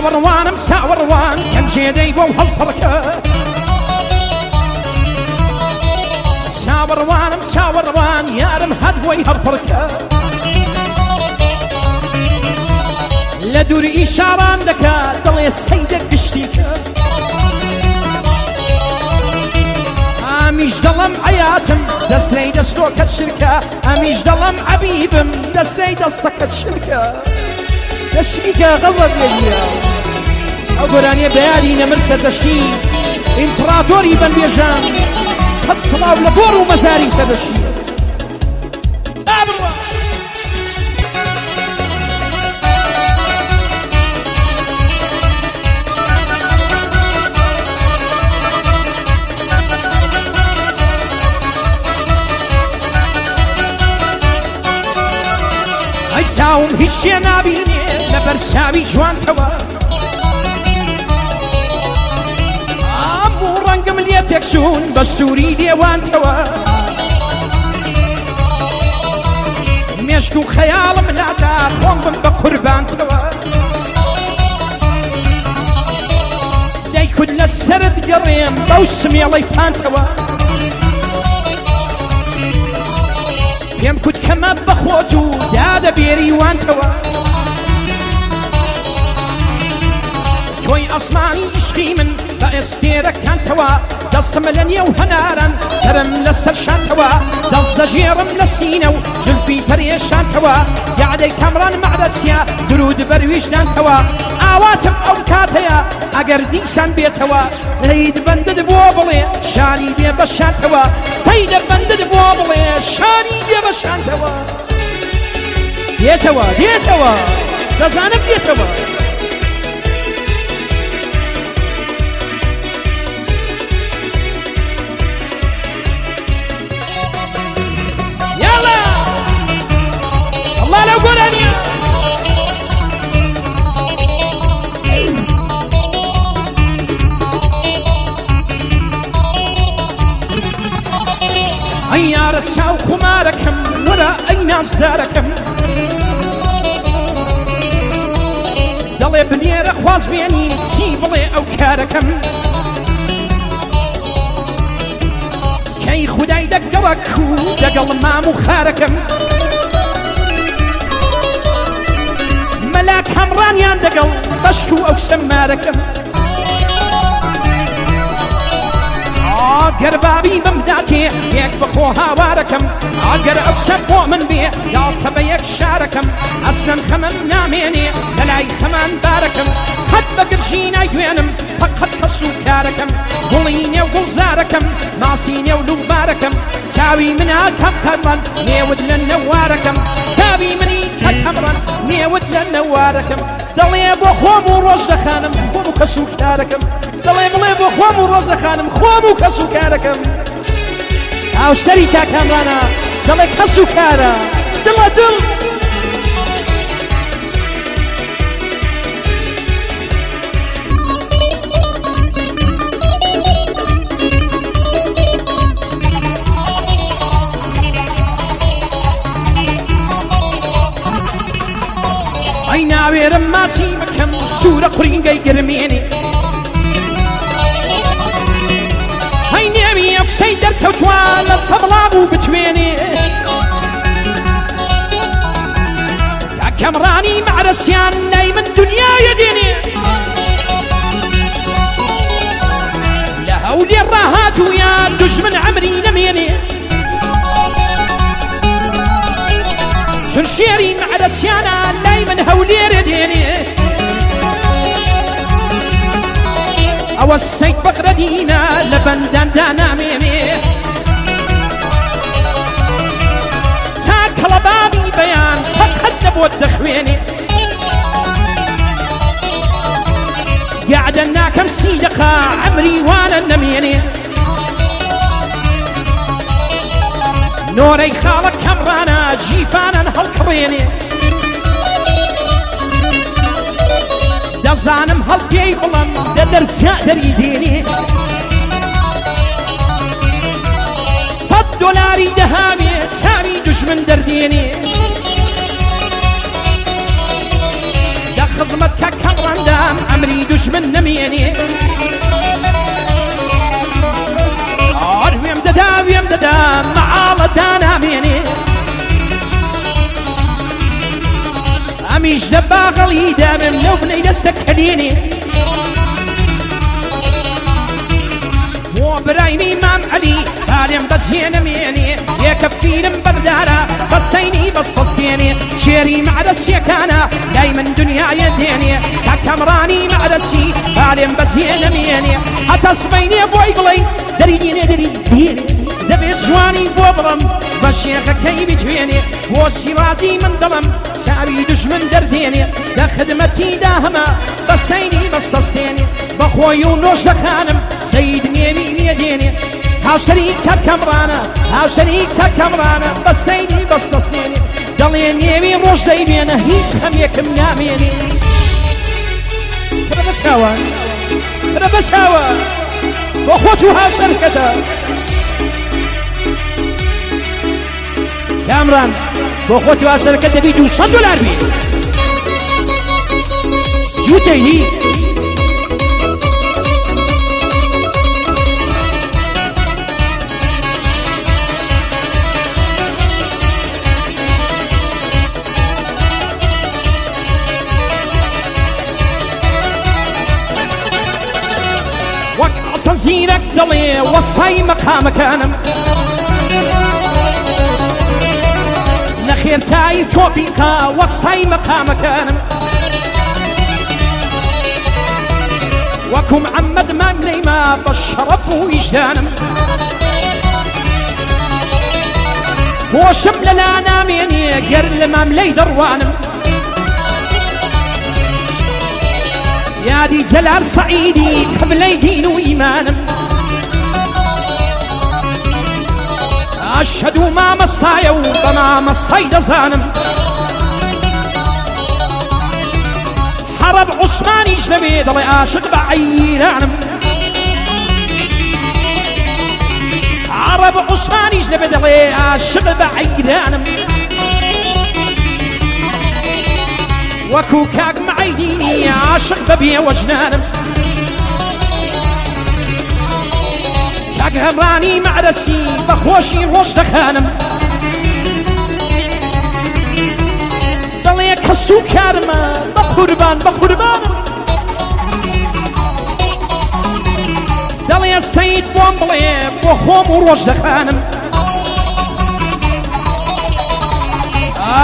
چاوەڕوانم چاوەڕوان گەنجێدەی بۆ هەڵپڕکە چاوەڕوانم چاوەڕوان یارم هەدبۆی هەڵپڕکە لە دووری ئیشاران دەکات دڵێ سەیدە گشتیکە ئەمیش دەڵم حەیاتم دەستەی دەستۆکەت شرکە ئەمیش دەڵم عەبیبم دەستەی دەستەکەت شرکە دەشیکە غەزەب لێگیرە ئەو گۆرانیە بەیاری نەمرسە دەشی ئیمپراتۆری بەنبێژان سەد سڵاو لە گۆڕ و مەزاری سەدەشی چاوم هیچ شێ نابینێ لەبەر چاوی جوانتەوە هەموو ڕەنگم لێ تێکچوون بە سووری لێوانتەوە مێشک و خەیاڵم نادا خۆم بم بە قوربانتەوە دەیکوت لە سەرت گەڕێم بەو سمێڵەی پانتەوە پێم کوت کەمە بەخۆت و دادەبێری وانتەوە تۆی ئەسمانی عشقی من بە ئێستێرەکانتەوە دەستم لە نێو هەناران سەرم لەسەر شانتەوە دەست دەژێڕم لە سینە و زولفی پەرێشانتەوە یادەی کامران مەعرەسیە درود بەرویژدانتەوە ئاواتم ئەو کاتەیە ئەگەر دیسان بێتەوە لەید بەندت بۆ بڵێ شانی بێ بەشانتەوە سەیدە بەندت بۆ بڵێ شانی بێ بەشانتەوە دێتەوە دێتەوە دەزانم دێتەوە یاڵا ئەڵڵا لەو گۆرانیە ئەی یارە چاو خومارەکەم وەرە ئەی نازدارەکەم دەڵێ بنێرە خواز بێنی چی بڵێ ئەو کارەکەم کەی خودای دەگەڵک و دەگەڵ مام و خارەکەم مەلا کامڕانیان دەگەڵ بەشک و ئەو سەمارەکەم ئەگەر بابی بمداتێ یەک بخۆ هاوارەکەم ئەگەر ئەو سەر بۆ من بێ یاڵتە بە یەک شارەکەم ئەسلەن خەمم نامێنێ لەلای خەماندارەکەم قەت بە گرژی نایوێنم فەقەت کەس و کارەکەم گوڵی نێو گوڵزارەکەم ماسی نێو لوبارەکەم چاوی منە کەم کەڕەن نێوت لە نەوارەکەم چاوی منی کە کەمڕەن نێوت لە نەوارەکەم دەڵێ بۆ خۆم و ڕۆژ دەخانم خۆم و کەس و کارەکەم دەڵێ بڵێ بۆ خۆم و ڕۆژ دەخانم خۆم و کەس و کارەکەم ئاو سەری تا کامرانە دەڵێ کەس و کارە دڵە دڵ ئەی ناوێرم ماچی بکەم سوورە قورینگەی گرمێنێ ئەی نێوی ئەفسەی دەرکەوتوان لە چەبڵاو و بتوێنێ تا کەمڕانی مەعرەسیان لای من دنیایە دێنێ لە هەولێر ڕاهاتوویان دوژمن عەمری نەمێنێ چون شێری مەعرەسیانە لای من هەولێرە دێنێ ئەوە سەید بەغرەدینە لە بەنداندا نامێنێ تا کەڵەبابی بەیان فەقەت دەبۆت دەخوێنێ یادە ناکەم سی دەقا عەمری وانە نەمێنێ نۆرەی خاڵە کەمڕانە ژیفانان هەڵکڕێنێ دەزانم هەڵپێی بڵم دەدەرسیا دەری دێنێ $100 دەهاوێ چاوی دوژمن دەردێنێ خزمتك كبرندام أمري دشمن نميني ويم ددا معالة دانا ميني أميش دبا غليدا من لو بني دستك هديني وبرايمي مام علي هاليم بزين ميني يكفين بغدارة بسيني بسطسيني شيري مع رسي كانا دايما دنيا يديني كامراني مع رسي هاليم بزين ميني حتى سميني بوي قلي دريديني دريديني دبي جواني بوبرم بشيخ كي بتويني وسيرازي من ظلم شعبي دشمن درديني دا خدمتي داهما بسيني بسطسيني بخوي ونوش دخانم سيد نيمي يديني هاو شريكة كامرانا هاو شريكة كامرانا بسيني بسطسيني دلي نيمي روش دايبينه هيش خميكم ناميني ربس هوا ربس هوا وخوتها شركته كامران بخوتي وشركته بي $200 بي جوتي هي وك أصل زينك دلي وصي مقامك أنا نخير تاي توبيكا وصي مقامك أنا وكو محمد ماني ما بالشرف وإجدانم هو شمل لانا ميني قرل مملي دروانم يا دي جلال صعيدي قبلي دين وإيمانم أشهد ما مصايا وما مصاي دزانم حرب عثماني جنبي ضلي عاشق بعيرانم عرب عثماني جنبي ضلي عاشق بعيرانم وكو كاك معيديني عاشق ببي وجنانم كاك همراني معرسي بخوشي روش دخانم ضلي كسو كارما بقربان بقربانم ضلي السيد بومبلي بخوم وروش دخانم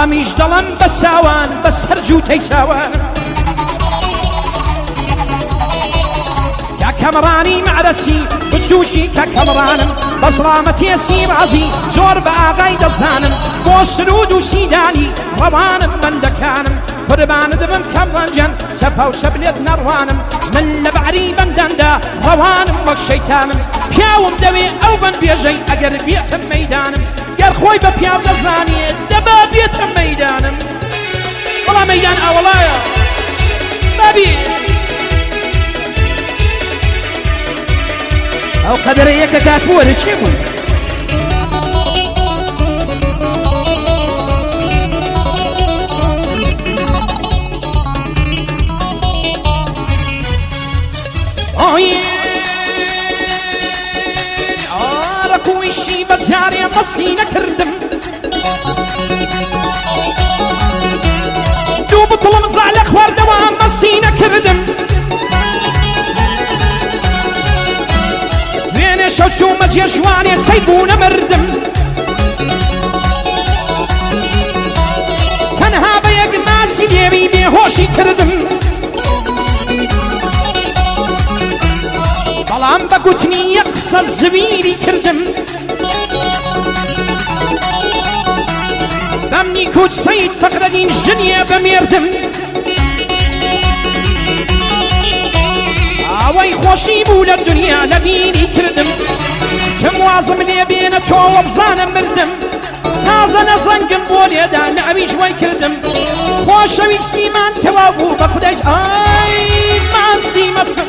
آميش دلم بساوان بس هرجو تيساوان يا كامراني معرسي بتسوشي كامرانم بصرامتي يسير عزي زور بآغاي دزانم بوسرود وسيداني روانم بندكانم قربان دبم كامرانجان سباو سبلت نروانم من لبعري بندندا روانم وشيتانم بياوم دوي او بن بيجي اگر بيتم ميدانم يا خوي ببياو دزاني دبا بيتم ميدانم والله ميدان اولايا بابي او قدر يك كاتبو رشيبو ركوي الشي بزاري مصينا كردم دوب طلم زعل اخوار دوام مصينا كردم وين شو مجي جواني سيبونا مردم كانها بيق ماسي ديبي بيهوشي كردم طالما بقوتني يقصى الزبيري كردم بمني كوت سيد فقر الدين جنيا بميردم اوي خوشي بولا الدنيا لبيني كردم كموازم لي بين تو وبزانا مردم تازا نزنقم بولي دا نعمي شوي كردم خوشوي سيمان توابو بخدايش اي ماسي مصر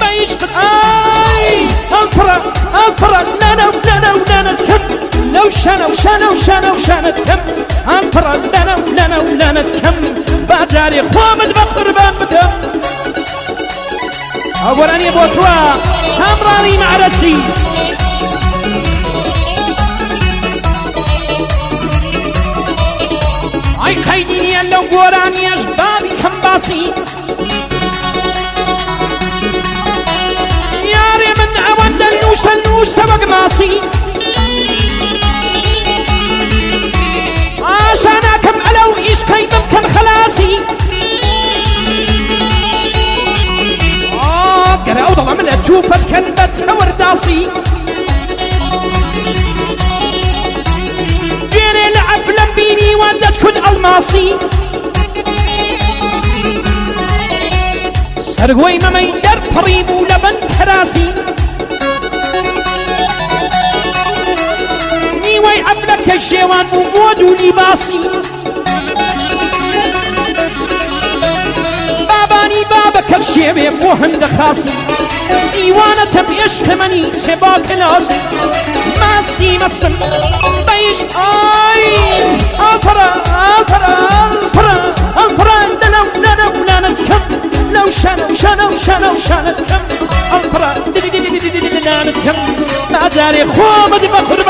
بيشقد اي امبرا لنا تكم لو شانت كم امبرا لنا تكم باجاري خومد بخر أولاني بوتوا همراني معرسي أي خيديني لو قوراني أجبابي كمباسي ياري من أود النوش سبق ماسي عشانكم علو إيش كي ممكن خلاصي قرأوا ضل من أجوبة كلمة ورداسي جيني العفلة بيني ودت كل الماسي سرقوي ما يندر قريب ولبن حراسي نيوي عفلك الشيوان ومود ولباسي باباني بابك الشيبي وهند خاصي ديوانة بيشك مني سباك ناسي ماسي مسم بيش آي البرا لا نتكم لو شانت كم البرا لا نتكم ما داري خومد بخرب